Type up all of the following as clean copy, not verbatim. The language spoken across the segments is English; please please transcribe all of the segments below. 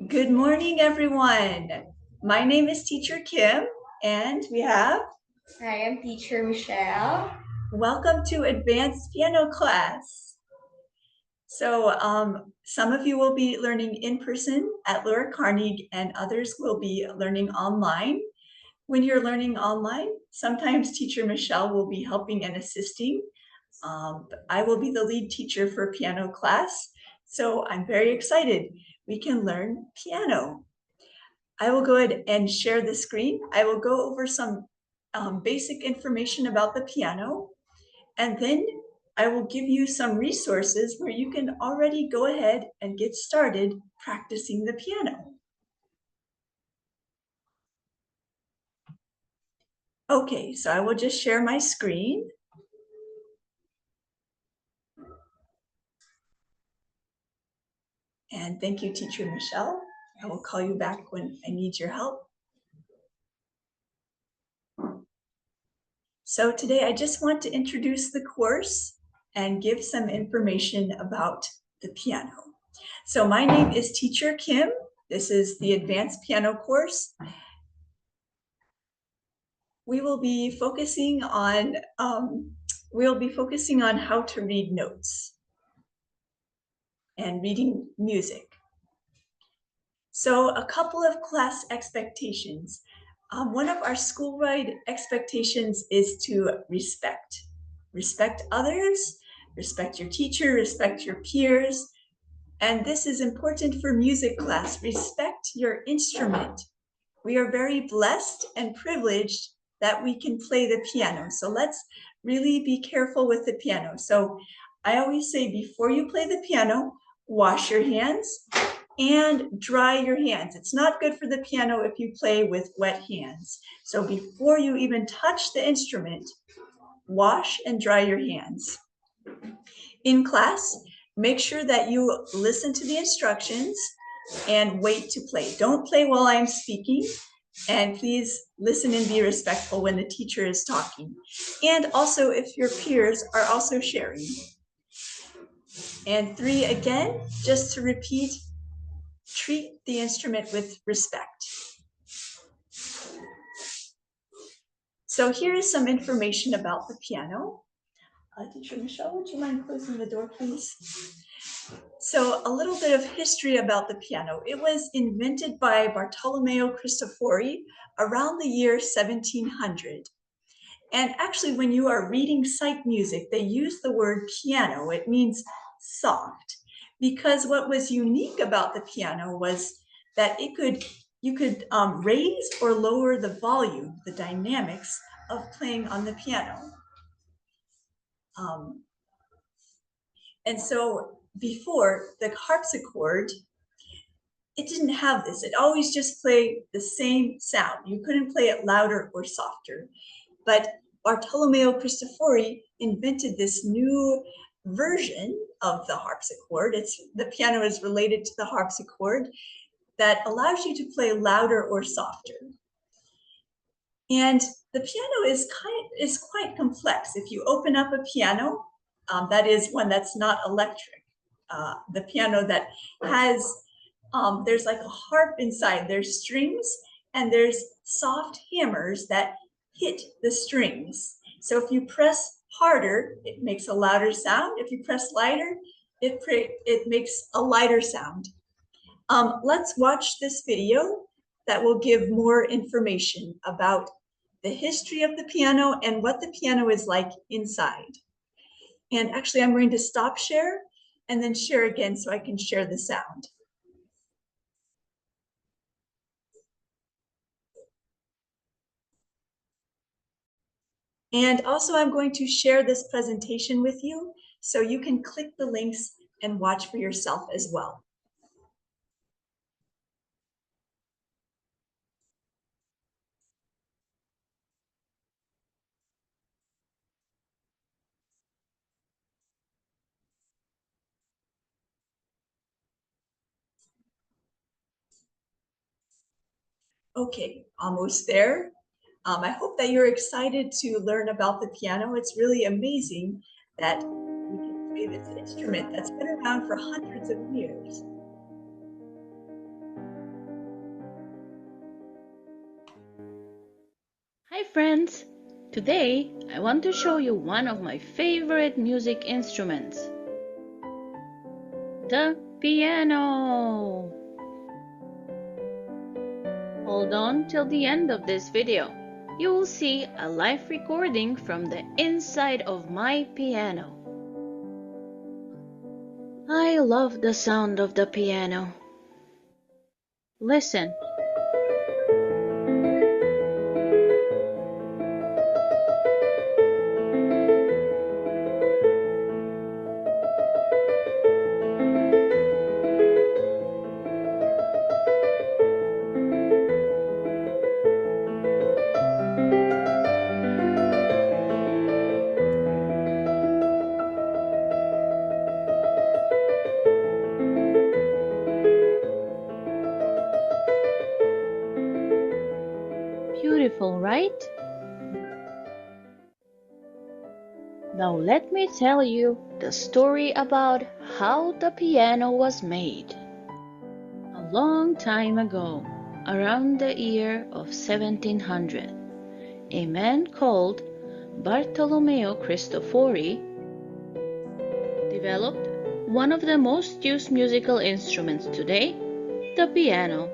Good morning, everyone. My name is Teacher Kim, and we have... I am Teacher Michelle. Welcome to Advanced Piano Class. So some of you will be learning in person at Lower Carnegie, and others will be learning online. When you're learning online, sometimes Teacher Michelle will be helping and assisting. I will be the lead teacher for piano class, so I'm very excited. We can learn piano. I will go ahead and share the screen. I will go over some basic information about the piano, and then I will give you some resources where you can already go ahead and get started practicing the piano. Okay, so I will just share my screen. And thank you, Teacher Michelle. I will call you back when I need your help. So today I just want to introduce the course and give some information about the piano. So my name is Teacher Kim. This is the Advanced Piano course. We will be focusing on how to read notes and reading music. So a couple of class expectations. One of our school-wide expectations is to respect. Respect others, respect your teacher, respect your peers. And this is important for music class. Respect your instrument. We are very blessed and privileged that we can play the piano. So let's really be careful with the piano. So I always say before you play the piano, wash your hands and dry your hands. It's not good for the piano if you play with wet hands. So before you even touch the instrument, wash and dry your hands. In class, make sure that you listen to the instructions and wait to play. Don't play while I'm speaking, and please listen and be respectful when the teacher is talking. And also if your peers are also sharing. And 3, again, just to repeat, treat the instrument with respect. So here is some information about the piano. Teacher Michelle, would you mind closing the door, please? So a little bit of history about the piano. It was invented by Bartolomeo Cristofori around the year 1700. And actually, when you are reading sight music, they use the word piano. It means soft, because what was unique about the piano was that you could raise or lower the volume, the dynamics of playing on the piano. And so before, the harpsichord, it didn't have this. It always just played the same sound. You couldn't play it louder or softer. But Bartolomeo Cristofori invented this new version of the harpsichord. The piano is related to the harpsichord that allows you to play louder or softer. And the piano is quite complex. If you open up a piano, that is one that's not electric. The piano that has, there's like a harp inside, there's strings, and there's soft hammers that hit the strings. So if you press harder, it makes a louder sound. If you press lighter, it makes a lighter sound. Let's watch this video that will give more information about the history of the piano and what the piano is like inside. And actually, I'm going to stop share and then share again so I can share the sound. And also, I'm going to share this presentation with you so you can click the links and watch for yourself as well. Okay, almost there. I hope that you're excited to learn about the piano. It's really amazing that we can play this instrument that's been around for hundreds of years. friends! Today I want to show you one of my favorite music instruments, the piano! Hold on till the end of this video. You will see a live recording from the inside of my piano. I love the sound of the piano. Listen. Beautiful, right? Now let me tell you the story about how the piano was made. A long time ago, around the year of 1700, a man called Bartolomeo Cristofori developed one of the most used musical instruments today, the piano.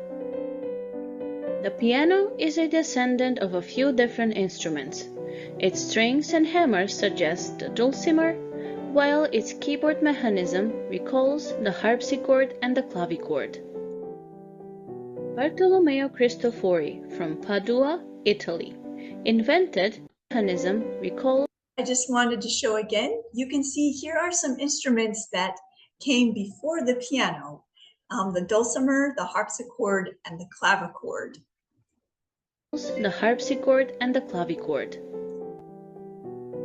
The piano is a descendant of a few different instruments. Its strings and hammers suggest the dulcimer, while its keyboard mechanism recalls the harpsichord and the clavichord. Bartolomeo Cristofori from Padua, Italy, invented the mechanism recalls. I just wanted to show again, you can see here are some instruments that came before the piano, the dulcimer, the harpsichord, and the clavichord. The harpsichord and the clavichord.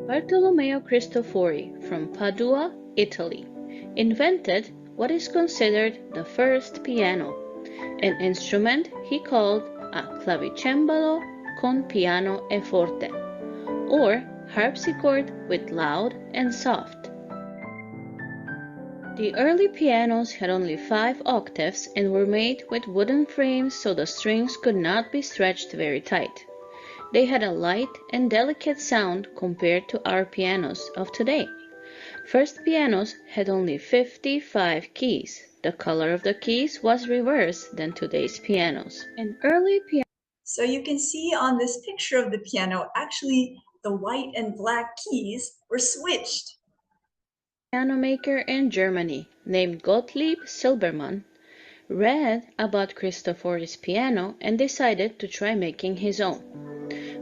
Bartolomeo Cristofori from Padua, Italy, invented what is considered the first piano, an instrument he called a clavicembalo con piano e forte, or harpsichord with loud and soft. The early pianos had only 5 octaves and were made with wooden frames so the strings could not be stretched very tight. They had a light and delicate sound compared to our pianos of today. First pianos had only 55 keys. The color of the keys was reversed than today's pianos. An early piano. So you can see on this picture of the piano, actually the white and black keys were switched. Piano maker in Germany named Gottlieb Silbermann read about Cristofori's piano and decided to try making his own.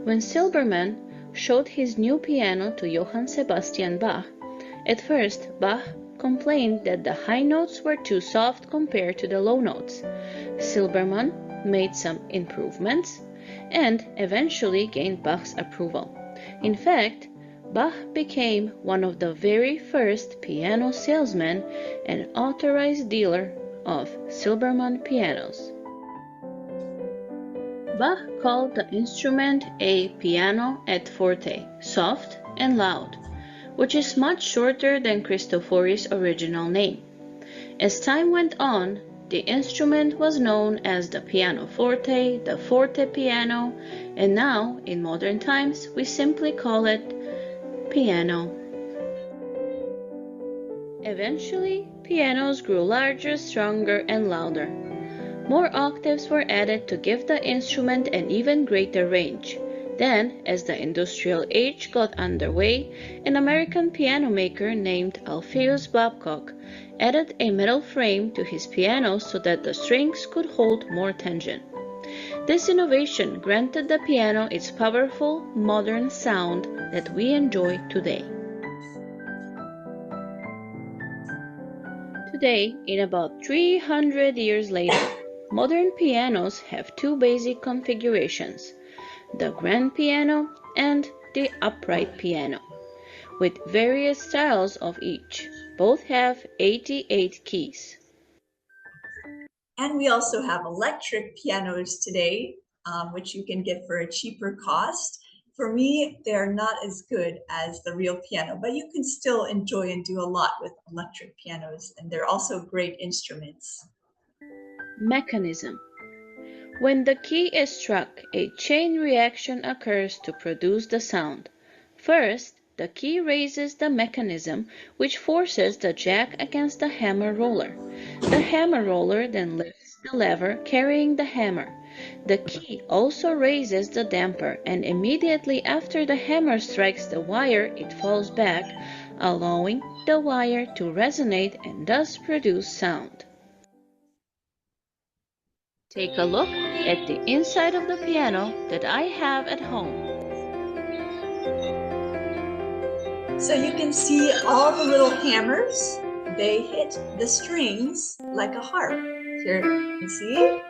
When Silbermann showed his new piano to Johann Sebastian Bach, at first Bach complained that the high notes were too soft compared to the low notes. Silbermann made some improvements and eventually gained Bach's approval. In fact, Bach became one of the very first piano salesmen and authorized dealer of Silbermann pianos. Bach called the instrument a piano et forte, soft and loud, which is much shorter than Cristofori's original name. As time went on, the instrument was known as the pianoforte, the forte piano, and now, in modern times, we simply call it piano. Eventually, pianos grew larger, stronger, and louder. More octaves were added to give the instrument an even greater range. Then, as the industrial age got underway, an American piano maker named Alpheus Babcock added a metal frame to his piano so that the strings could hold more tension. This innovation granted the piano its powerful, modern sound that we enjoy today. Today, in about 300 years later, modern pianos have 2 basic configurations, the grand piano and the upright piano, with various styles of each. Both have 88 keys. And we also have electric pianos today, which you can get for a cheaper cost. For me, they're not as good as the real piano, but you can still enjoy and do a lot with electric pianos, and they're also great instruments. Mechanism. When the key is struck, a chain reaction occurs to produce the sound. First, the key raises the mechanism, which forces the jack against the hammer roller. The hammer roller then lifts the lever carrying the hammer. The key also raises the damper, and immediately after the hammer strikes the wire, it falls back, allowing the wire to resonate and thus produce sound. Take a look at the inside of the piano that I have at home. So you can see all the little hammers. They hit the strings like a harp. Here, you see?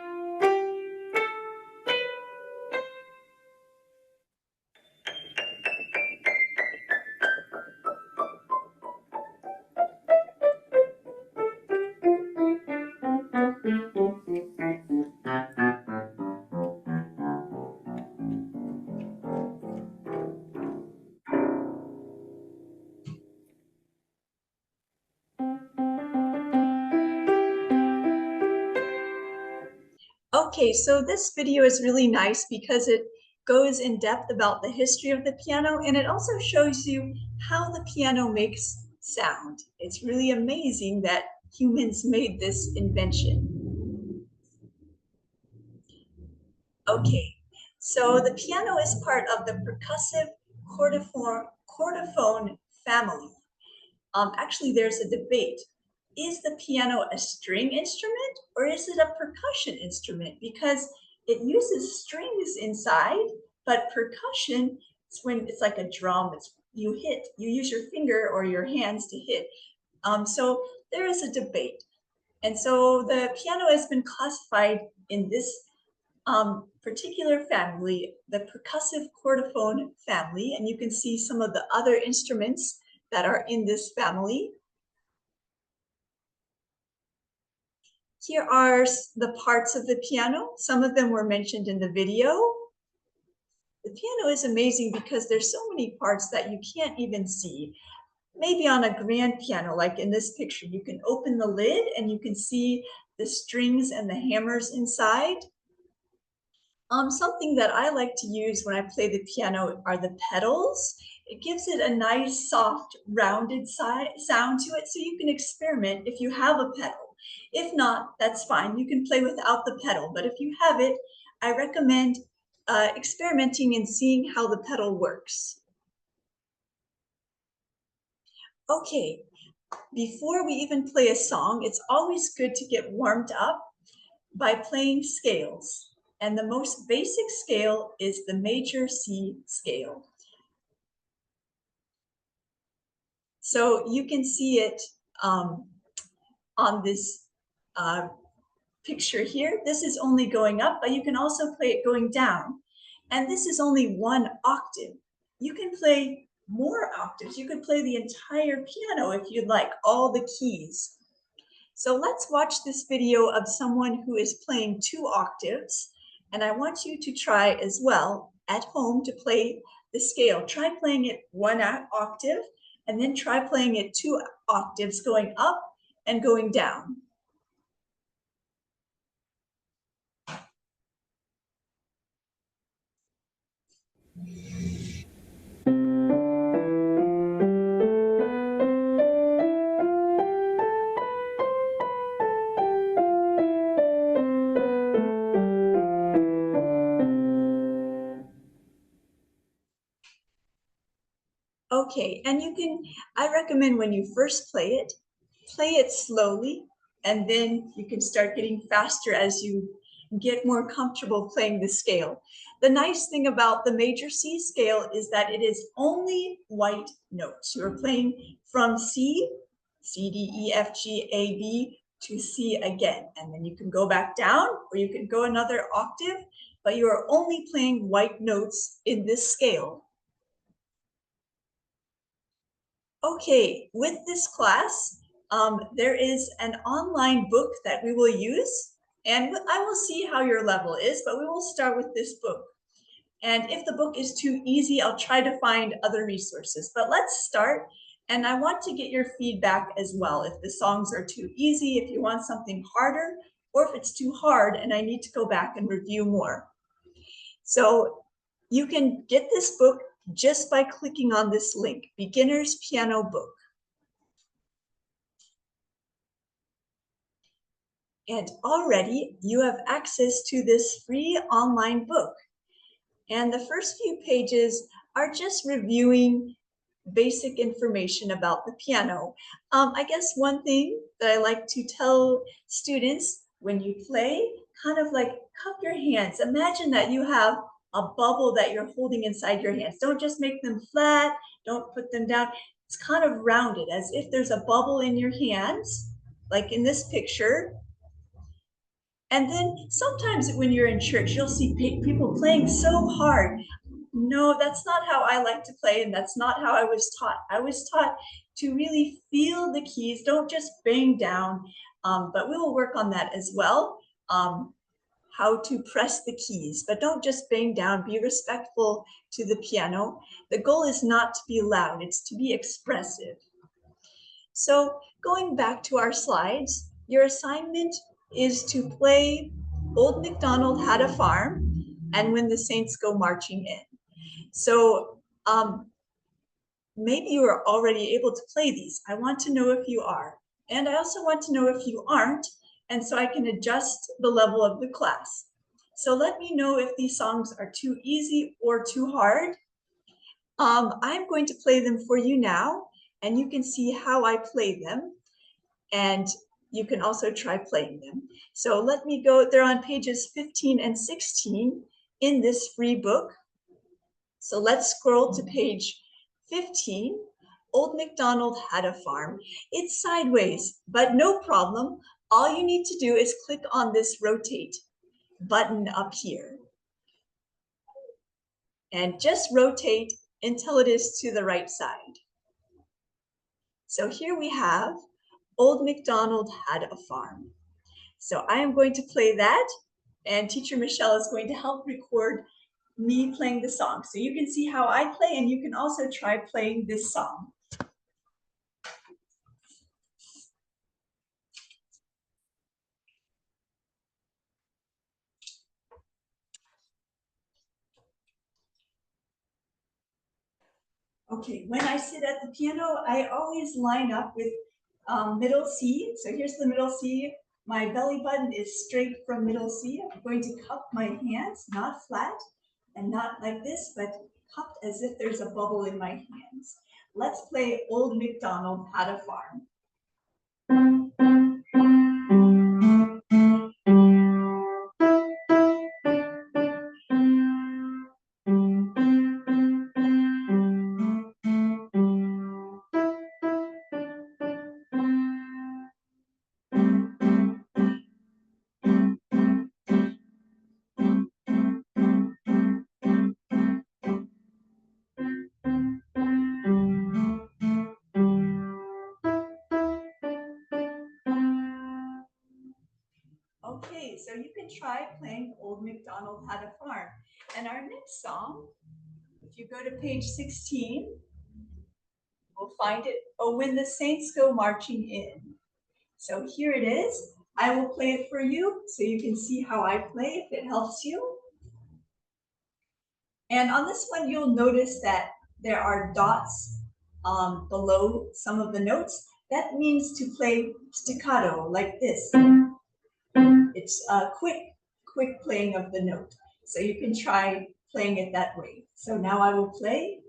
Okay, so this video is really nice because it goes in depth about the history of the piano, and it also shows you how the piano makes sound. It's really amazing that humans made this invention. Okay, so the piano is part of the percussive chordophone family. Actually, there's a debate. Is the piano a string instrument or is it a percussion instrument? Because it uses strings inside, but percussion is when it's like a drum. It's you use your finger or your hands to hit. So there is a debate. And so the piano has been classified in this particular family, the percussive chordophone family, and you can see some of the other instruments that are in this family. Here are the parts of the piano. Some of them were mentioned in the video. The piano is amazing because there's so many parts that you can't even see. Maybe on a grand piano, like in this picture, you can open the lid and you can see the strings and the hammers inside. Something that I like to use when I play the piano are the pedals. It gives it a nice, soft, rounded sound to it, so you can experiment if you have a pedal. If not, that's fine. You can play without the pedal, but if you have it, I recommend experimenting and seeing how the pedal works. Okay, before we even play a song, it's always good to get warmed up by playing scales. And the most basic scale is the major C scale. So you can see it on this picture here. This is only going up, but you can also play it going down. And this is only one octave. You can play more octaves. You could play the entire piano if you'd like, all the keys. So let's watch this video of someone who is playing 2 octaves. And I want you to try as well at home to play the scale. Try playing it 1 octave and then try playing it 2 octaves going up and going down. Okay, and I recommend when you first play it slowly, and then you can start getting faster as you get more comfortable playing the scale. The nice thing about the major C scale is that it is only white notes. You're playing from C, C, D, E, F, G, A, B to C again, and then you can go back down or you can go another octave, but you are only playing white notes in this scale. Okay, with this class, there is an online book that we will use, and I will see how your level is, but we will start with this book. And if the book is too easy, I'll try to find other resources. But let's start, and I want to get your feedback as well. If the songs are too easy, if you want something harder, or if it's too hard and I need to go back and review more. So you can get this book just by clicking on this link, Beginner's Piano Book. And already you have access to this free online book. And the first few pages are just reviewing basic information about the piano. I guess one thing that I like to tell students when you play, kind of like cup your hands. Imagine that you have a bubble that you're holding inside your hands. Don't just make them flat, don't put them down. It's kind of rounded as if there's a bubble in your hands, like in this picture. And then sometimes when you're in church, you'll see people playing so hard. No, that's not how I like to play, and that's not how I was taught. I was taught to really feel the keys, don't just bang down, but we will work on that as well, how to press the keys, but don't just bang down, be respectful to the piano. The goal is not to be loud, it's to be expressive. So going back to our slides, your assignment is to play Old MacDonald Had a Farm and When the Saints Go Marching In. So maybe you are already able to play these. I want to know if you are. And I also want to know if you aren't, and so I can adjust the level of the class. So let me know if these songs are too easy or too hard. I'm going to play them for you now, and you can see how I play them. And you can also try playing them. So let me go, they're on pages 15 and 16 in this free book. So let's scroll to page 15. Old MacDonald Had a Farm. It's sideways, but no problem. All you need to do is click on this rotate button up here. And just rotate until it is to the right side. So here we have Old MacDonald Had a Farm. So I am going to play that, and teacher Michelle is going to help record me playing the song. So you can see how I play, and you can also try playing this song. Okay, when I sit at the piano, I always line up with middle C. So here's the middle C. My belly button is straight from middle C. I'm going to cup my hands, not flat and not like this, but cupped as if there's a bubble in my hands. Let's play Old MacDonald Had a Farm. Okay, so you can try playing Old MacDonald Had a Farm. And our next song, if you go to page 16, we'll find it, Oh, When the Saints Go Marching In. So here it is. I will play it for you so you can see how I play if it helps you. And on this one, you'll notice that there are dots below some of the notes. That means to play staccato like this. It's a quick playing of the note. So you can try playing it that way. So now I will play.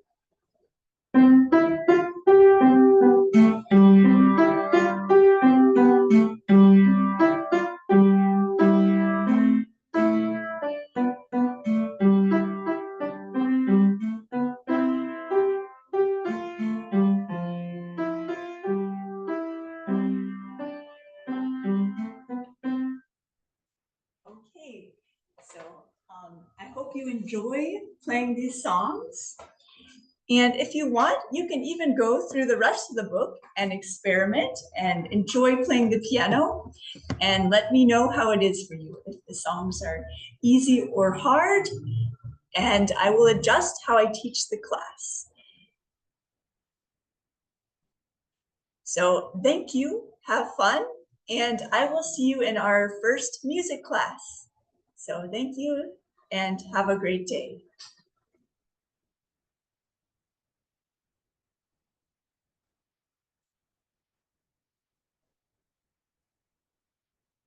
Okay, so I hope you enjoy playing these songs. And if you want, you can even go through the rest of the book and experiment and enjoy playing the piano, and let me know how it is for you, if the songs are easy or hard, and I will adjust how I teach the class. So thank you, have fun, And I will see you in our first music class. So thank you and have a great day.